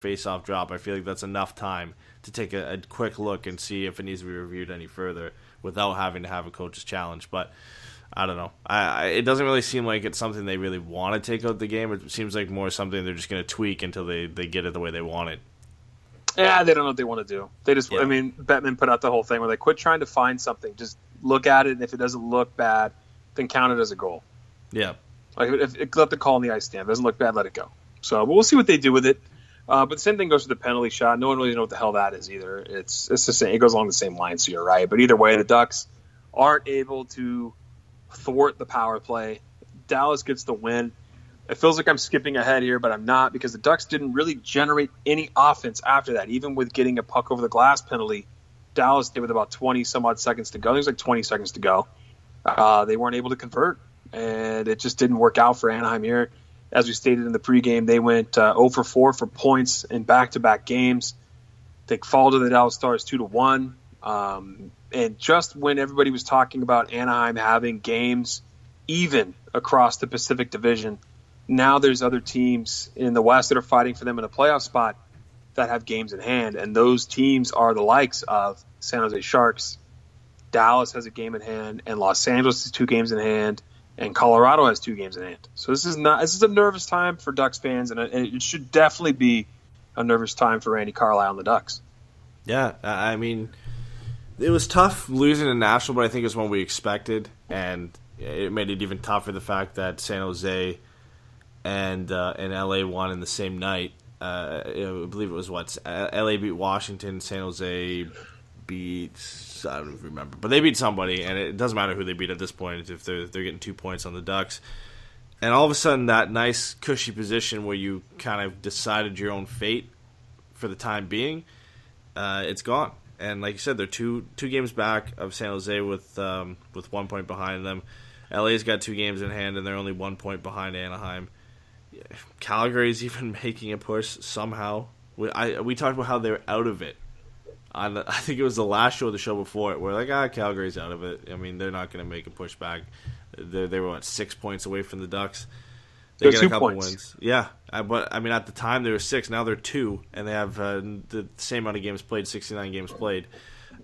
face-off drop, I feel like that's enough time to take a quick look and see if it needs to be reviewed any further without having to have a coach's challenge. But I don't know. It doesn't really seem like it's something they really want to take out the game. It seems like more something they're just going to tweak until they get it the way they want it. Yeah, they don't know what they want to do. They just, I mean, Bettman put out the whole thing where they quit trying to find something. Just look at it, and if it doesn't look bad, then count it as a goal. Yeah. Like, if let the call on the ice stand. If it doesn't look bad, let it go. So, but we'll see what they do with it. But the same thing goes for the penalty shot. No one really knows what the hell that is either. It's the same. It goes along the same line, so you're right. But either way, the Ducks aren't able to thwart the power play. Dallas gets the win. It feels like I'm skipping ahead here, but I'm not, because the Ducks didn't really generate any offense after that. Even with getting a puck over the glass penalty, Dallas did with about 20-some-odd seconds to go. There's like 20 seconds to go. They weren't able to convert, and it just didn't work out for Anaheim here. As we stated in the pregame, they went 0 for 4 for points in back-to-back games. They fall to the Dallas Stars 2-1. And just when everybody was talking about Anaheim having games even across the Pacific Division, now there's other teams in the West that are fighting for them in a playoff spot that have games in hand. And those teams are the likes of San Jose Sharks. Dallas has a game in hand, and Los Angeles has 2 games in hand, and Colorado has 2 games in hand. So this is a nervous time for Ducks fans, and it should definitely be a nervous time for Randy Carlyle and the Ducks. Yeah, I mean, it was tough losing to Nashville, but I think it was one we expected, and it made it even tougher the fact that San Jose and LA won in the same night. I believe it was LA beat Washington, San Jose beat, I don't even remember, but they beat somebody, and it doesn't matter who they beat at this point if they're getting 2 points on the Ducks. And all of a sudden, that nice cushy position where you kind of decided your own fate for the time being, it's gone. And like you said, they're two games back of San Jose with 1 point behind them. LA's got 2 games in hand, and they're only 1 point behind Anaheim. Calgary's even making a push somehow. We talked about how they're out of it. I think it was the last show of the show before it. We're like, Calgary's out of it. I mean, they're not going to make a push back. They were 6 points away from the Ducks. They got a couple wins. Yeah, but I mean, at the time they were 6. Now they're 2, and they have the same amount of games played, 69 games played,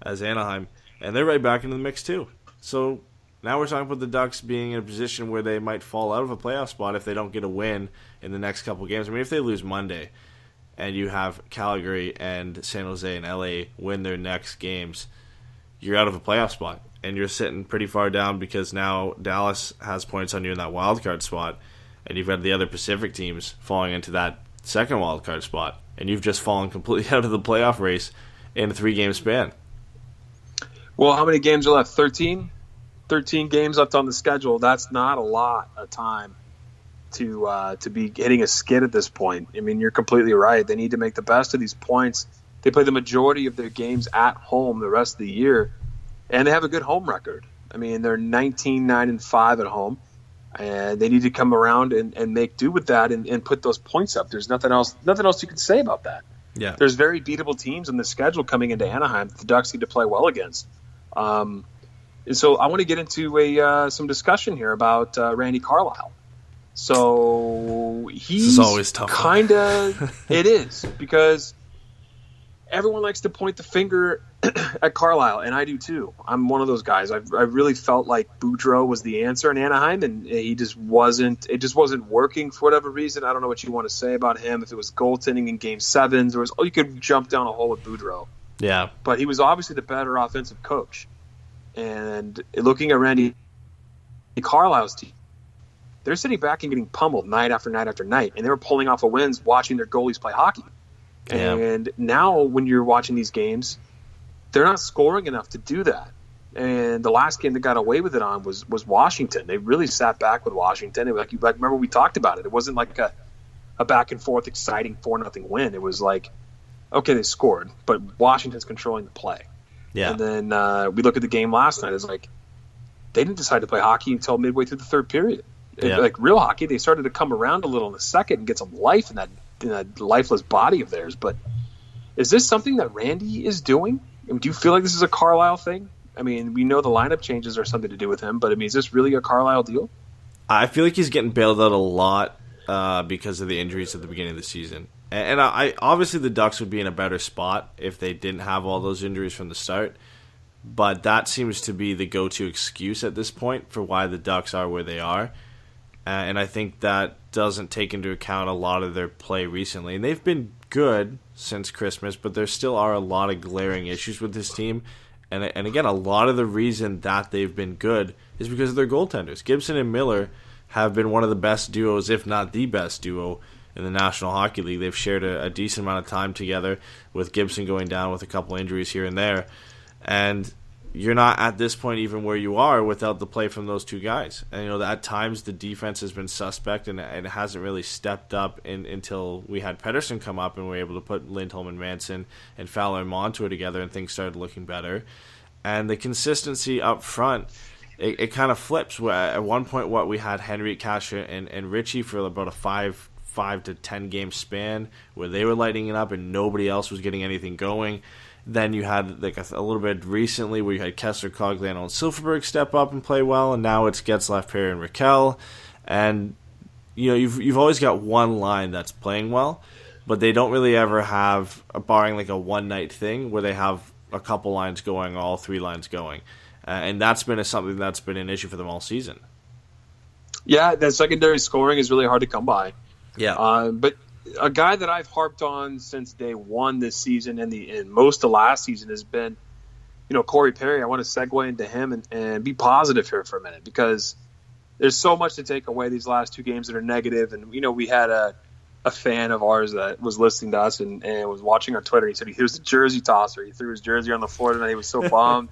as Anaheim, and they're right back into the mix too. So now we're talking about the Ducks being in a position where they might fall out of a playoff spot if they don't get a win in the next couple games. I mean, if they lose Monday, and you have Calgary and San Jose and LA win their next games, you're out of a playoff spot. And you're sitting pretty far down because now Dallas has points on you in that wild card spot, and you've got the other Pacific teams falling into that second wild card spot, and you've just fallen completely out of the playoff race in a 3-game span. Well, how many games are left? 13? 13 games left on the schedule. That's not a lot of time to be hitting a skid at this point. I mean, you're completely right. They need to make the best of these points. They play the majority of their games at home the rest of the year, and they have a good home record. I mean, they're 19-9-5 at home, and they need to come around and make do with that and put those points up. There's nothing else you can say about that. Yeah. There's very beatable teams in the schedule coming into Anaheim that the Ducks need to play well against. And so I want to get into some discussion here about Randy Carlyle. So he's always tough. Kind of, it is, because everyone likes to point the finger at Carlyle, and I do too. I'm one of those guys. I really felt like Boudreau was the answer in Anaheim, and it just wasn't working for whatever reason. I don't know what you want to say about him. If it was goaltending in Game 7s, or you could jump down a hole with Boudreau. Yeah. But he was obviously the better offensive coach. And looking at Randy Carlyle's team, they're sitting back and getting pummeled night after night after night, and they were pulling off of wins watching their goalies play hockey. Yeah. And now when you're watching these games, they're not scoring enough to do that. And the last game that got away with it on was Washington. They really sat back with Washington. It was like remember we talked about it. It wasn't like a back and forth exciting 4-0 win. It was like, okay, they scored, but Washington's controlling the play. Yeah. And then we look at the game last night. It's like they didn't decide to play hockey until midway through the third period. Yeah. Like real hockey, they started to come around a little in the second and get some life in that lifeless body of theirs. But is this something that Randy is doing? I mean, do you feel like this is a Carlyle thing? I mean, we know the lineup changes are something to do with him, but I mean, is this really a Carlyle deal? I feel like he's getting bailed out a lot because of the injuries at the beginning of the season. And I obviously the Ducks would be in a better spot if they didn't have all those injuries from the start. But that seems to be the go-to excuse at this point for why the Ducks are where they are. And I think that doesn't take into account a lot of their play recently. And they've been good since Christmas, but there still are a lot of glaring issues with this team. And again, a lot of the reason that they've been good is because of their goaltenders. Gibson and Miller have been one of the best duos, if not the best duo, in the National Hockey League. They've shared a decent amount of time together, with Gibson going down with a couple injuries here and there. And you're not at this point even where you are without the play from those two guys. And at times the defense has been suspect and it hasn't really stepped up until we had Pettersson come up and we were able to put Lindholm and Manson and Fowler and Montour together and things started looking better. And the consistency up front, it kind of flips. At one point, we had Henrik, Kasha, and Richie for about a 5 to 10 game span where they were lighting it up and nobody else was getting anything going. Then you had like a little bit recently where you had Kessler, Cogliano, and Silfverberg step up and play well, and now it's Getzlaf, Perry, and Raquel. And you've always got one line that's playing well, but they don't really ever have, barring like a one night thing, where they have a couple lines going, all three lines going, and that's been something that's been an issue for them all season. Yeah, that secondary scoring is really hard to come by. Yeah, but a guy that I've harped on since day one this season and most of last season has been, Corey Perry. I want to segue into him and be positive here for a minute, because there's so much to take away these last two games that are negative. And, we had a fan of ours that was listening to us and was watching our Twitter. He said he was the jersey tosser. He threw his jersey on the floor tonight. He was so bummed.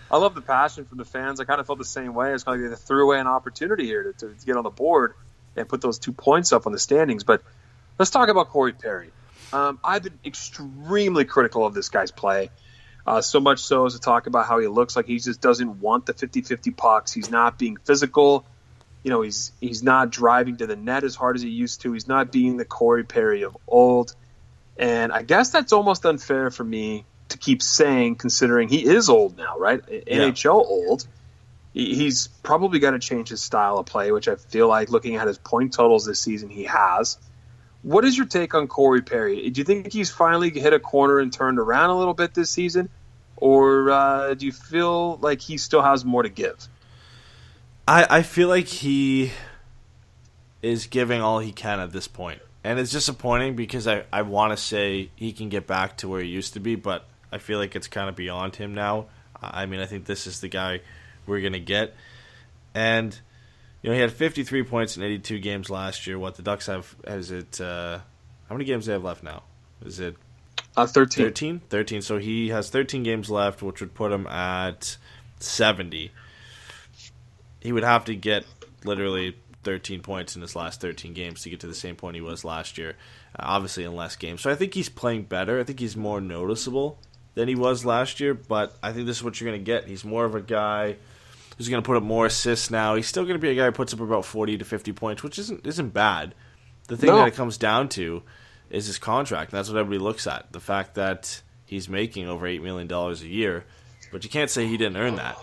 I love the passion from the fans. I kind of felt the same way. It's kind of like they threw away an opportunity here to get on the board and put those 2 points up on the standings. But let's talk about Corey Perry. I've been extremely critical of this guy's play, so much so as to talk about how he looks like he just doesn't want the 50-50 pucks. He's not being physical. He's not driving to the net as hard as he used to. He's not being the Corey Perry of old. And I guess that's almost unfair for me to keep saying, considering he is old now, right? Yeah. NHL old. He's probably got to change his style of play, which I feel like, looking at his point totals this season, he has. What is your take on Corey Perry? Do you think he's finally hit a corner and turned around a little bit this season? Or do you feel like he still has more to give? I feel like he is giving all he can at this point. And it's disappointing because I want to say he can get back to where he used to be, but I feel like it's kind of beyond him now. I think this is the guy we're going to get. And he had 53 points in 82 games last year. What the Ducks have, how many games do they have left now? Is it 13? 13. So he has 13 games left, which would put him at 70. He would have to get literally 13 points in his last 13 games to get to the same point he was last year, obviously in less games. So I think he's playing better. I think he's more noticeable than he was last year, but I think this is what you're going to get. He's more of a guy who's going to put up more assists now. He's still going to be a guy who puts up about 40 to 50 points, which isn't bad. The thing that it comes down to is his contract, and that's what everybody looks at. The fact that he's making over $8 million a year, but you can't say he didn't earn that.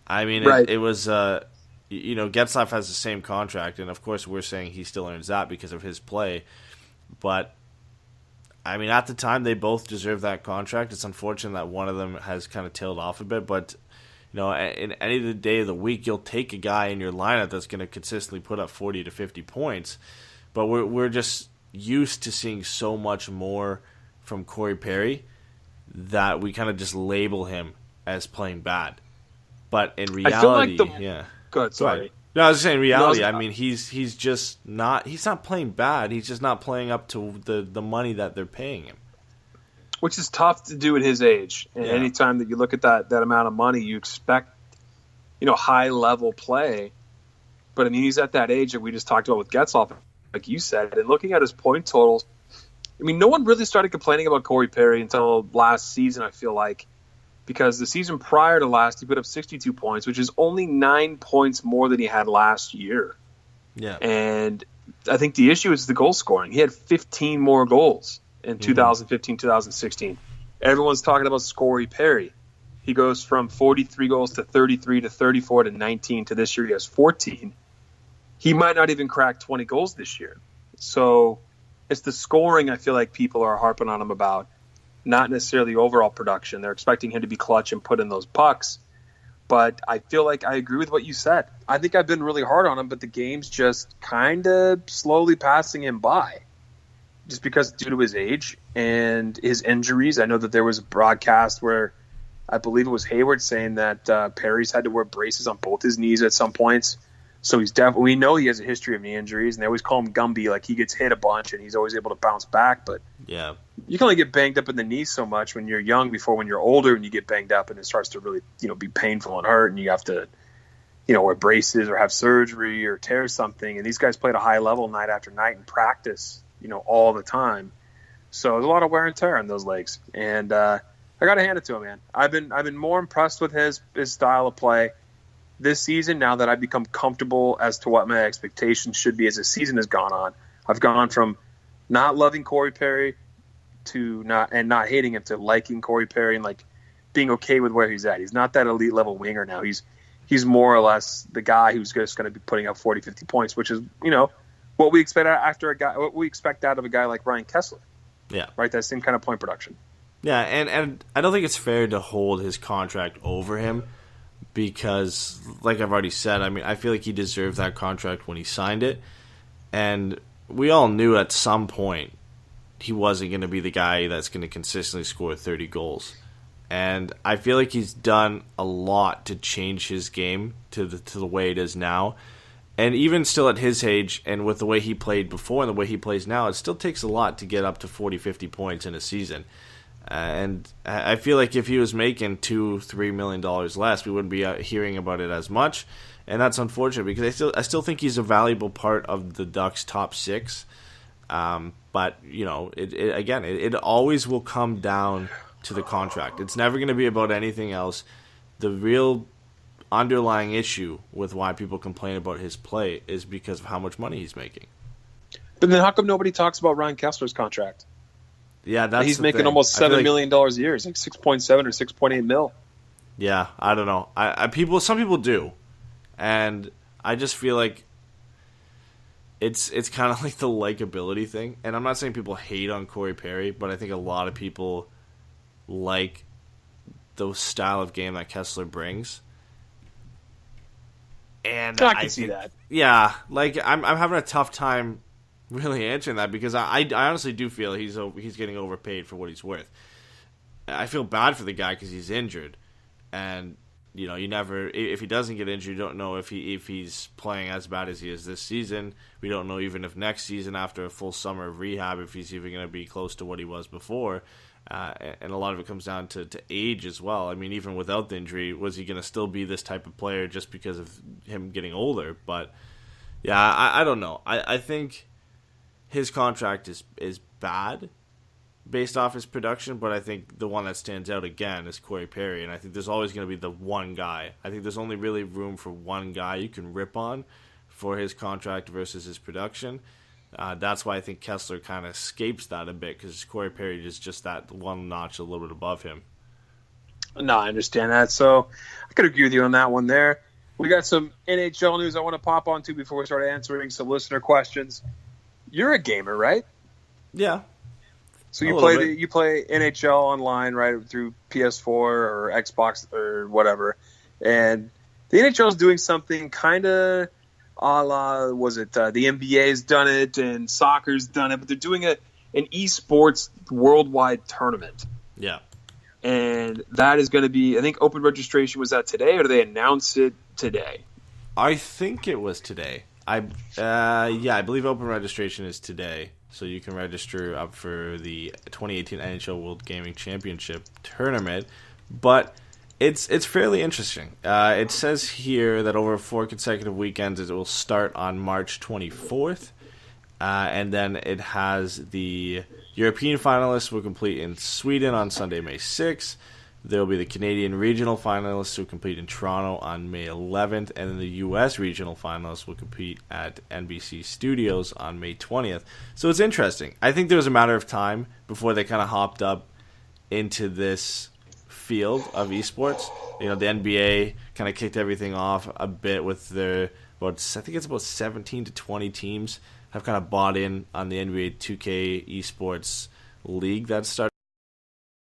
I mean, right. It was, Getzlaf has the same contract, and of course we're saying he still earns that because of his play. But, I mean, at the time, they both deserve that contract. It's unfortunate that one of them has kind of tailed off a bit, but, in any day of the week, you'll take a guy in your lineup that's going to consistently put up 40 to 50 points. But we're just used to seeing so much more from Corey Perry that we kind of just label him as playing bad. But in reality, Good, sorry. No, I was saying in reality, he's just not. He's not playing bad. He's just not playing up to the money that they're paying him. Which is tough to do at his age. And anytime that you look at that amount of money, you expect, high level play. But he's at that age that we just talked about with Getzlaf, like you said. And looking at his point totals, no one really started complaining about Corey Perry until last season, I feel like. Because the season prior to last, he put up 62 points, which is only 9 points more than he had last year. Yeah. And I think the issue is the goal scoring. He had 15 more goals in 2015, 2016. Everyone's talking about Corey Perry. He goes from 43 goals to 33 to 34 to 19 to this year he has 14. He might not even crack 20 goals this year. So It's the scoring I feel like people are harping on him about, not necessarily overall production. They're expecting him to be clutch and put in those pucks. But I feel like I agree with what you said. I think I've been really hard on him, but the game's just kind of slowly passing him by. Just because due to his age and his injuries. I know that there was a broadcast where I believe it was Hayward saying that Perry's had to wear braces on both his knees at some points. So he's definitely, we know he has a history of knee injuries, and they always call him Gumby, like he gets hit a bunch and he's always able to bounce back. But yeah, you can only get banged up in the knees so much when you're young before when you're older and you get banged up and it starts to really, be painful and hurt and you have to, wear braces or have surgery or tear something. And these guys play at a high level night after night and practice, all the time. So there's a lot of wear and tear on those legs. And I got to hand it to him, man. I've been more impressed with his style of play this season now that I've become comfortable as to what my expectations should be as the season has gone on. I've gone from not loving Corey Perry to not hating him to liking Corey Perry and like being okay with where he's at. He's not that elite level winger now. He's more or less the guy who's just going to be putting up 40, 50 points, which is, what we expect what we expect out of a guy like Ryan Kessler. Yeah. Right? That same kind of point production. Yeah, and I don't think it's fair to hold his contract over him because, like I've already said, I feel like he deserved that contract when he signed it. And we all knew at some point he wasn't going to be the guy that's going to consistently score 30 goals. And I feel like he's done a lot to change his game to the way it is now. And even still at his age and with the way he played before and the way he plays now, it still takes a lot to get up to 40, 50 points in a season. And I feel like if he was making $2-3 million less, we wouldn't be hearing about it as much. And that's unfortunate because I still think he's a valuable part of the Ducks' top six. But, it always will come down to the contract. It's never going to be about anything else. The real underlying issue with why people complain about his play is because of how much money he's making. But then how come nobody talks about Ryan Kessler's contract? Yeah, that's he's making almost $7 million a year. It's like 6.7 or 6.8 mil. Yeah, I don't know. Some people do, and I just feel like it's kind of like the likability thing. And I'm not saying people hate on Corey Perry, but I think a lot of people like the style of game that Kessler brings. And I can see that. Yeah, like I'm having a tough time really answering that because I honestly do feel he's getting overpaid for what he's worth. I feel bad for the guy because he's injured, and you never, if he doesn't get injured, you don't know if he's playing as bad as he is this season. We don't know even if next season after a full summer of rehab if he's even going to be close to what he was before. And a lot of it comes down to age as well. Even without the injury, was he going to still be this type of player just because of him getting older? But yeah, I don't know. I think his contract is bad based off his production, but I think the one that stands out again is Corey Perry, and I think there's always going to be the one guy. I think there's only really room for one guy you can rip on for his contract versus his production. That's why I think Kessler kind of escapes that a bit because Corey Perry is just that one notch a little bit above him. No, I understand that. So I could agree with you on that one there. We got some NHL news I want to pop onto before we start answering some listener questions. You're a gamer, right? Yeah. So you play NHL online, right, through PS4 or Xbox or whatever, and the NHL is doing something kind of a la, was it the NBA's done it and soccer's done it, but they're doing an ESports worldwide tournament. Yeah. And that is going to be, I think open registration was that today, or did they announce it today? I think it was today. I believe open registration is today, so you can register up for the 2018 NHL World Gaming Championship tournament. But it's fairly interesting. It says here that over 4 consecutive weekends, it will start on March 24th, and then it has the European finalists will complete in Sweden on Sunday, May 6th. There will be the Canadian regional finalists who compete in Toronto on May 11th, and then the U.S. regional finalists will compete at NBC Studios on May 20th. So it's interesting. I think there was a matter of time before they kind of hopped up into this field of esports. The NBA kind of kicked everything off a bit with their, I think it's about 17 to 20 teams have kind of bought in on the NBA 2K esports league that's starting